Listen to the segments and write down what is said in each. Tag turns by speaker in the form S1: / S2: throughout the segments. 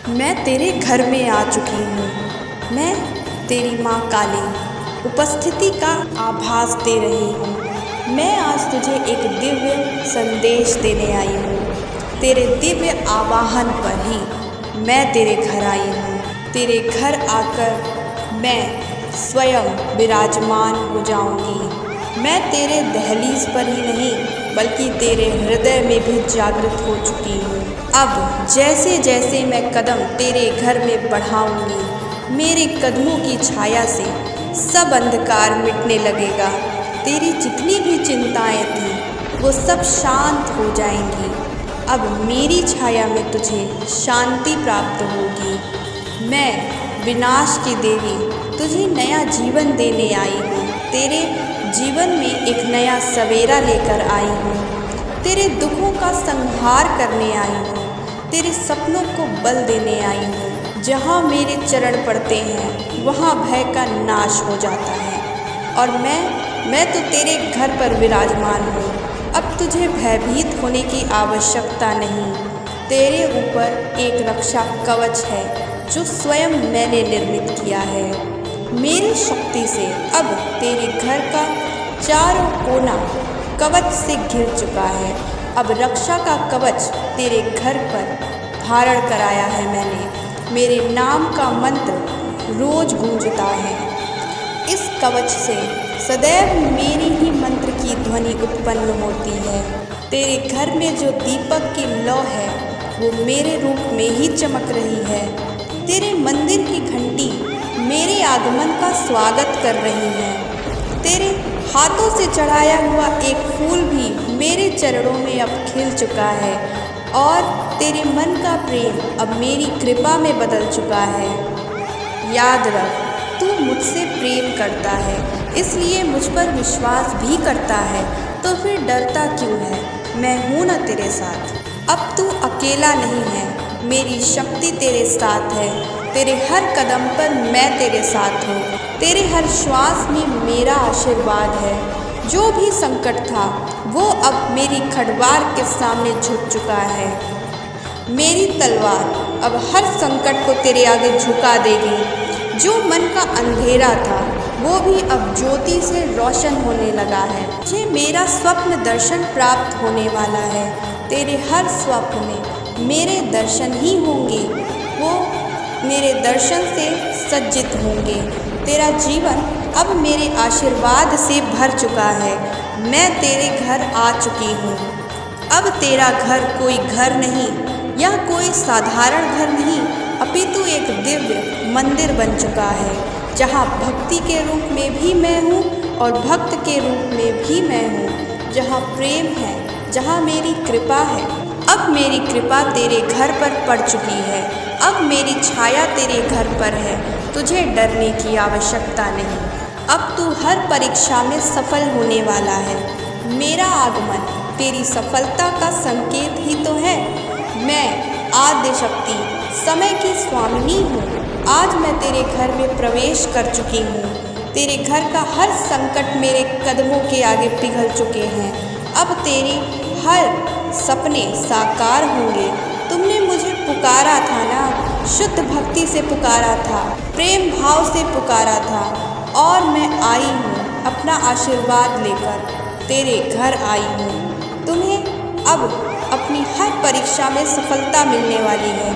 S1: मैं तेरे घर में आ चुकी हूँ। मैं तेरी माँ काली उपस्थिति का आभास दे रही हूँ। मैं आज तुझे एक दिव्य संदेश देने आई हूँ। तेरे दिव्य आवाहन पर ही मैं तेरे घर आई हूँ। तेरे घर आकर मैं स्वयं विराजमान हो जाऊंगी। मैं तेरे दहलीज पर ही नहीं बल्कि तेरे हृदय में भी जागृत हो चुकी हूँ। अब जैसे जैसे मैं कदम तेरे घर में बढ़ाऊंगी, मेरे कदमों की छाया से सब अंधकार मिटने लगेगा। तेरी जितनी भी चिंताएं थी वो सब शांत हो जाएंगी। अब मेरी छाया में तुझे शांति प्राप्त होगी। मैं विनाश की देवी तुझे नया जीवन देने आई हूँ। तेरे जीवन में एक नया सवेरा लेकर आई हूँ। तेरे दुखों का संहार करने आई हूँ। तेरे सपनों को बल देने आई हूँ। जहाँ मेरे चरण पड़ते हैं वहाँ भय का नाश हो जाता है। और मैं तो तेरे घर पर विराजमान हूँ। अब तुझे भयभीत होने की आवश्यकता नहीं। तेरे ऊपर एक रक्षा कवच है जो स्वयं मैंने निर्मित किया है। मेरी शक्ति से अब तेरे घर का चारों कोना कवच से घिर चुका है। अब रक्षा का कवच तेरे घर पर धारण कराया है मैंने। मेरे नाम का मंत्र रोज गूंजता है। इस कवच से सदैव मेरी ही मंत्र की ध्वनि उत्पन्न होती है। तेरे घर में जो दीपक की लौ है वो मेरे रूप में ही चमक रही है। तेरे मंदिर की घंटी मेरे आगमन का स्वागत कर रही है। तेरे हाथों से चढ़ाया हुआ एक फूल भी मेरे चरणों में अब खिल चुका है। और तेरे मन का प्रेम अब मेरी कृपा में बदल चुका है। याद रख, तू मुझसे प्रेम करता है इसलिए मुझ पर विश्वास भी करता है। तो फिर डरता क्यों है? मैं हूँ ना तेरे साथ। अब तू अकेला नहीं है, मेरी शक्ति तेरे साथ है। तेरे हर कदम पर मैं तेरे साथ हूँ। तेरे हर श्वास में मेरा आशीर्वाद है। जो भी संकट था वो अब मेरी खड़वार के सामने झुक चुका है। मेरी तलवार अब हर संकट को तेरे आगे झुका देगी। जो मन का अंधेरा था वो भी अब ज्योति से रोशन होने लगा है। मुझे मेरा स्वप्न दर्शन प्राप्त होने वाला है। तेरे हर स्वप्न में मेरे दर्शन ही होंगे। वो मेरे दर्शन से सज्जित होंगे। तेरा जीवन अब मेरे आशीर्वाद से भर चुका है। मैं तेरे घर आ चुकी हूँ। अब तेरा घर कोई घर नहीं या कोई साधारण घर नहीं अपितु एक दिव्य मंदिर बन चुका है। जहाँ भक्ति के रूप में भी मैं हूँ और भक्त के रूप में भी मैं हूँ। जहाँ प्रेम है, जहाँ मेरी कृपा है। अब मेरी कृपा तेरे घर पर पड़ चुकी है। अब मेरी छाया तेरे घर पर है। तुझे डरने की आवश्यकता नहीं। अब तू हर परीक्षा में सफल होने वाला है। मेरा आगमन तेरी सफलता का संकेत ही तो है। मैं आद्य शक्ति समय की स्वामिनी हूँ। आज मैं तेरे घर में प्रवेश कर चुकी हूँ। तेरे घर का हर संकट मेरे कदमों के आगे पिघल चुके हैं। अब तेरे हर सपने साकार होंगे। तुमने मुझे पुकारा था ना, शुद्ध भक्ति से पुकारा था, प्रेम भाव से पुकारा था। और मैं आई हूँ अपना आशीर्वाद लेकर तेरे घर आई हूँ। तुम्हें अब अपनी हर परीक्षा में सफलता मिलने वाली है।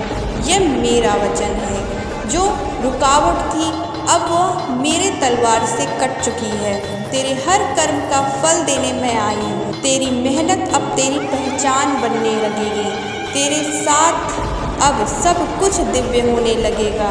S1: यह मेरा वचन है। जो रुकावट थी अब वह मेरे तलवार से कट चुकी है। तेरे हर कर्म का फल देने मैं आई हूँ। तेरी मेहनत अब तेरी पहचान बनने लगेगी। तेरे साथ अब सब कुछ दिव्य होने लगेगा।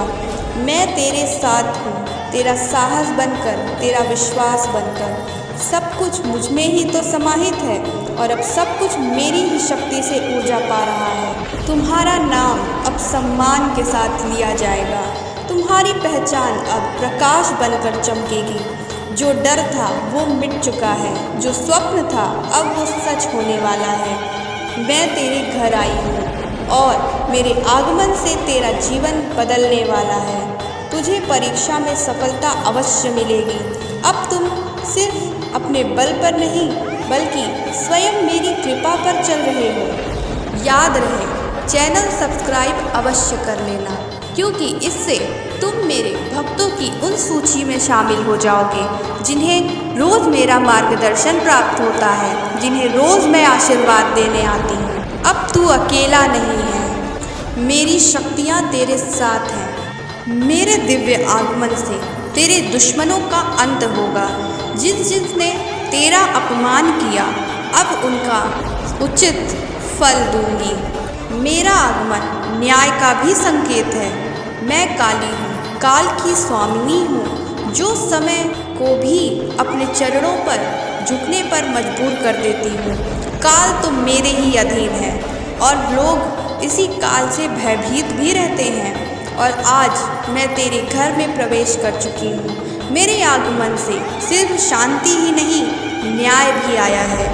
S1: मैं तेरे साथ हूँ। तेरा साहस बनकर, तेरा विश्वास बनकर। सब कुछ मुझ में ही तो समाहित है और अब सब कुछ मेरी ही शक्ति से ऊर्जा पा रहा है। तुम्हारा नाम अब सम्मान के साथ लिया जाएगा। तुम्हारी पहचान अब प्रकाश बनकर चमकेगी। जो डर था वो मिट चुका है। जो स्वप्न था अब वो सच होने वाला है। मैं तेरे घर आई हूँ और मेरे आगमन से तेरा जीवन बदलने वाला है। तुझे परीक्षा में सफलता अवश्य मिलेगी। अब तुम सिर्फ अपने बल पर नहीं बल्कि स्वयं मेरी कृपा पर चल रहे हो। याद रहे, चैनल सब्सक्राइब अवश्य कर लेना, क्योंकि इससे तुम मेरे भक्तों की उन सूची में शामिल हो जाओगे जिन्हें रोज़ मेरा मार्गदर्शन प्राप्त होता है, जिन्हें रोज़ मैं आशीर्वाद देने आती हूँ। अब तू अकेला नहीं है, मेरी शक्तियाँ तेरे साथ हैं। मेरे दिव्य आगमन से तेरे दुश्मनों का अंत होगा। जिसने तेरा अपमान किया, अब उनका उचित फल दूंगी। मेरा आगमन न्याय का भी संकेत है। मैं काली हूँ, काल की स्वामिनी हूँ, जो समय को भी अपने चरणों पर झुकने पर मजबूर कर देती हूँ। काल तो मेरे ही अधीन है और लोग इसी काल से भयभीत भी रहते हैं। और आज मैं तेरे घर में प्रवेश कर चुकी हूँ। मेरे आगमन से सिर्फ शांति ही नहीं, न्याय भी आया है।